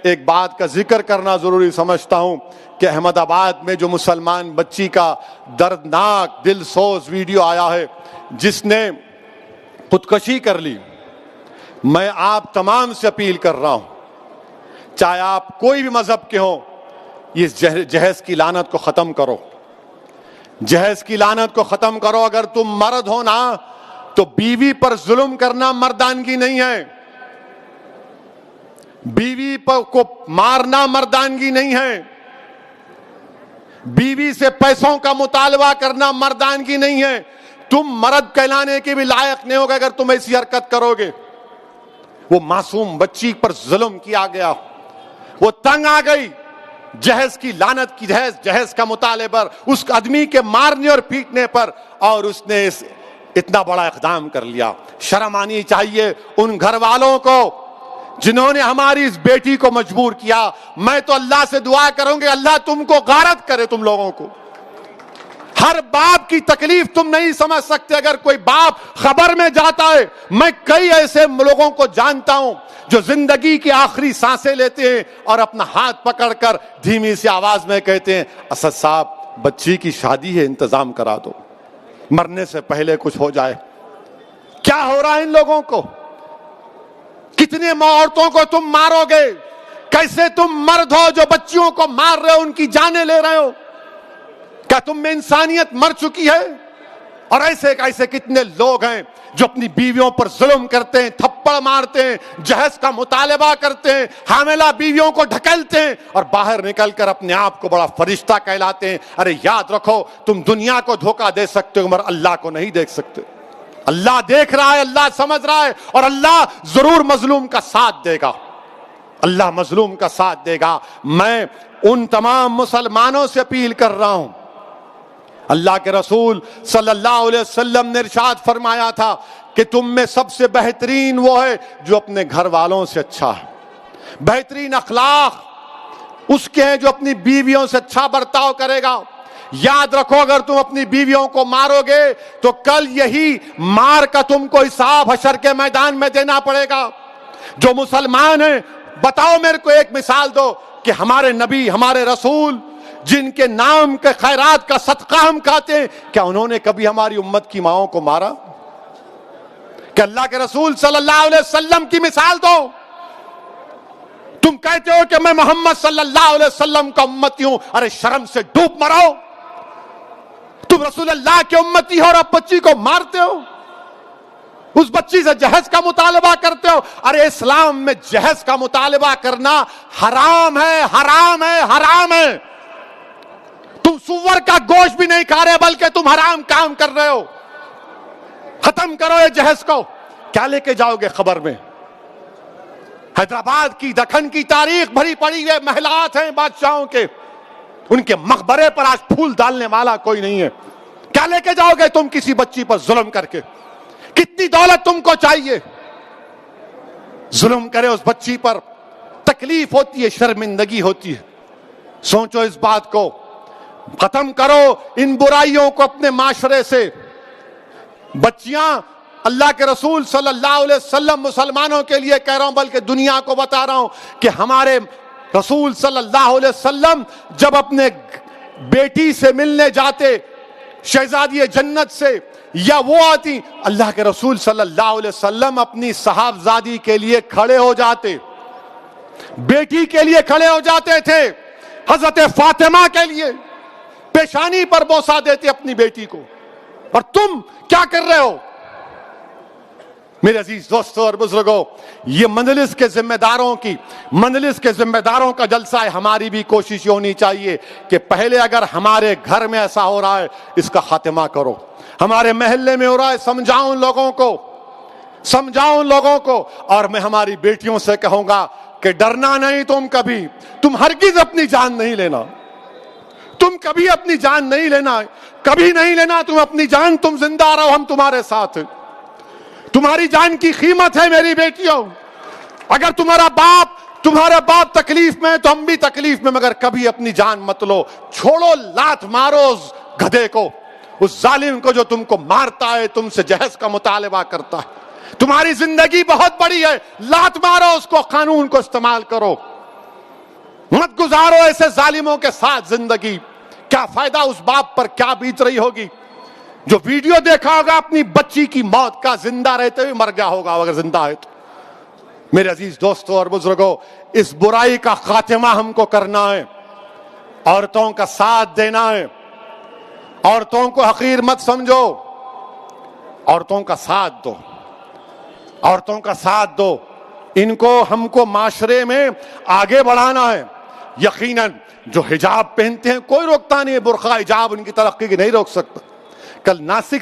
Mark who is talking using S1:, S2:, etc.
S1: ایک بات کا ذکر کرنا ضروری سمجھتا ہوں کہ احمد آباد میں جو مسلمان بچی کا دردناک دل سوز ویڈیو آیا ہے جس نے خودکشی کر لی، میں آپ تمام سے اپیل کر رہا ہوں، چاہے آپ کوئی بھی مذہب کے ہوں، یہ جہیز کی لعنت کو ختم کرو، جہیز کی لعنت کو ختم کرو۔ اگر تم مرد ہو نا تو بیوی پر ظلم کرنا مردانگی نہیں ہے، بیوی کو مارنا مردانگی نہیں ہے، بیوی سے پیسوں کا مطالبہ کرنا مردانگی نہیں ہے۔ تم مرد کہلانے کے بھی لائق نہیں ہوگا اگر تم ایسی حرکت کرو گے۔ وہ معصوم بچی پر ظلم کیا گیا، وہ تنگ آ گئی جہیز کی لعنت کی، جہیز کا مطالبہ اس آدمی کے مارنے اور پیٹنے پر، اور اس نے اتنا بڑا اقدام کر لیا۔ شرم آنی چاہیے ان گھر والوں کو جنہوں نے ہماری اس بیٹی کو مجبور کیا۔ میں تو اللہ سے دعا کروں گی اللہ تم کو غارت کرے، تم لوگوں کو۔ ہر باپ کی تکلیف تم نہیں سمجھ سکتے۔ اگر کوئی باپ خبر میں جاتا ہے، میں کئی ایسے لوگوں کو جانتا ہوں جو زندگی کی آخری سانسیں لیتے ہیں اور اپنا ہاتھ پکڑ کر دھیمی سی آواز میں کہتے ہیں اسد صاحب بچی کی شادی ہے، انتظام کرا دو، مرنے سے پہلے کچھ ہو جائے۔ کیا ہو رہا ہے ان لوگوں کو؟ کتنے عورتوں کو تم مارو گے؟ کیسے تم مرد ہو جو بچیوں کو مار رہے ہو، ان کی جانیں لے رہے ہو؟ کیا تم میں انسانیت مر چکی ہے؟ اور ایسے کتنے لوگ ہیں جو اپنی بیویوں پر ظلم کرتے ہیں، تھپڑ مارتے ہیں، جہیز کا مطالبہ کرتے ہیں، حاملہ بیویوں کو ڈھکیلتے ہیں اور باہر نکل کر اپنے آپ کو بڑا فرشتہ کہلاتے ہیں۔ ارے یاد رکھو تم دنیا کو دھوکہ دے سکتے ہو مگر اللہ کو نہیں دیکھ سکتے۔ اللہ دیکھ رہا ہے، اللہ سمجھ رہا ہے، اور اللہ ضرور مظلوم کا ساتھ دے گا، اللہ مظلوم کا ساتھ دے گا۔ میں ان تمام مسلمانوں سے اپیل کر رہا ہوں، اللہ کے رسول صلی اللہ علیہ وسلم نے ارشاد فرمایا تھا کہ تم میں سب سے بہترین وہ ہے جو اپنے گھر والوں سے اچھا ہے، بہترین اخلاق اس کے ہیں جو اپنی بیویوں سے اچھا برتاؤ کرے گا۔ یاد رکھو اگر تم اپنی بیویوں کو مارو گے تو کل یہی مار کا تم کو حساب حشر کے میدان میں دینا پڑے گا۔ جو مسلمان ہیں بتاؤ میرے کو ایک مثال دو کہ ہمارے نبی ہمارے رسول جن کے نام کے خیرات کا صدقہ ہم کھاتے ہیں، کیا انہوں نے کبھی ہماری امت کی ماؤں کو مارا؟ کہ اللہ کے رسول صلی اللہ علیہ وسلم کی مثال دو۔ تم کہتے ہو کہ میں محمد صلی اللہ علیہ وسلم کا امتی ہوں، ارے شرم سے ڈوب مرو۔ تم رسول اللہ کے امتی ہو اور اب بچی کو مارتے ہو، اس بچی سے جہیز کا مطالبہ کرتے ہو۔ ارے اسلام میں جہیز کا مطالبہ کرنا حرام ہے، حرام ہے، حرام ہے۔ تم سور کا گوشت بھی نہیں کھا رہے بلکہ تم حرام کام کر رہے ہو۔ ختم کرو یہ جہیز کو۔ کیا لے کے جاؤ گے خبر میں؟ حیدرآباد کی دکن کی تاریخ بھری پڑی ہے، محلات ہیں بادشاہوں کے، ان کے مقبرے پر آج پھول ڈالنے والا کوئی نہیں ہے۔ کیا لے کے جاؤ گے تم کسی بچی پر ظلم کر کے؟ کتنی دولت تم کو چاہیے؟ ظلم کرے اس بچی پر، تکلیف ہوتی ہے، شرمندگی ہوتی ہے۔ سوچو اس بات کو، ختم کرو ان برائیوں کو اپنے معاشرے سے۔ بچیاں اللہ کے رسول صلی اللہ علیہ وسلم مسلمانوں کے لیے کہہ رہا ہوں بلکہ دنیا کو بتا رہا ہوں کہ ہمارے رسول صلی اللہ علیہ وسلم جب اپنے بیٹی سے ملنے جاتے، شہزادی جنت سے، یا وہ آتی، اللہ کے رسول صلی اللہ علیہ وسلم اپنی صاحبزادی کے لیے کھڑے ہو جاتے، بیٹی کے لیے کھڑے ہو جاتے تھے، حضرت فاطمہ کے لیے پیشانی پر بوسہ دیتے اپنی بیٹی کو۔ اور تم کیا کر رہے ہو؟ میرے عزیز دوستوں اور بزرگوں، یہ مجلس کے ذمہ داروں کا جلسہ ہے۔ ہماری بھی کوشش یہ ہونی چاہیے کہ پہلے اگر ہمارے گھر میں ایسا ہو رہا ہے اس کا خاتمہ کرو، ہمارے محلے میں ہو رہا ہے سمجھاؤ ان لوگوں کو، اور میں ہماری بیٹیوں سے کہوں گا کہ ڈرنا نہیں، تم ہرگز اپنی جان نہیں لینا، تم کبھی اپنی جان نہیں لینا، کبھی نہیں لینا تم اپنی جان، تم زندہ رہو، ہم تمہارے ساتھ ہیں۔ تمہاری جان کی قیمت ہے میری بیٹیوں۔ اگر تمہارا باپ تکلیف میں ہے تو ہم بھی تکلیف میں، مگر کبھی اپنی جان مت لو۔ چھوڑو، لات مارو اس گدھے کو، اس ظالم کو جو تم کو مارتا ہے، تم سے جہیز کا مطالبہ کرتا ہے۔ تمہاری زندگی بہت بڑی ہے، لات مارو اس کو، قانون کو استعمال کرو۔ مت گزارو ایسے ظالموں کے ساتھ زندگی. کیا فائدہ اس باپ پر کیا بیت رہی ہوگی جو ویڈیو دیکھا ہوگا اپنی بچی کی موت کا, زندہ رہتے ہوئے مر گیا ہوگا اگر زندہ ہے تو. میرے عزیز دوستوں اور بزرگوں, اس برائی کا خاتمہ ہم کو کرنا ہے, عورتوں کا ساتھ دینا ہے. عورتوں کو حقیر مت سمجھو, عورتوں کا ساتھ دو, عورتوں کا ساتھ دو. ان کو ہم کو معاشرے میں آگے بڑھانا ہے. یقیناً جو حجاب پہنتے ہیں کوئی روکتا نہیں ہے, برقع حجاب ان کی ترقی کی نہیں روک سکتا. کل ناسک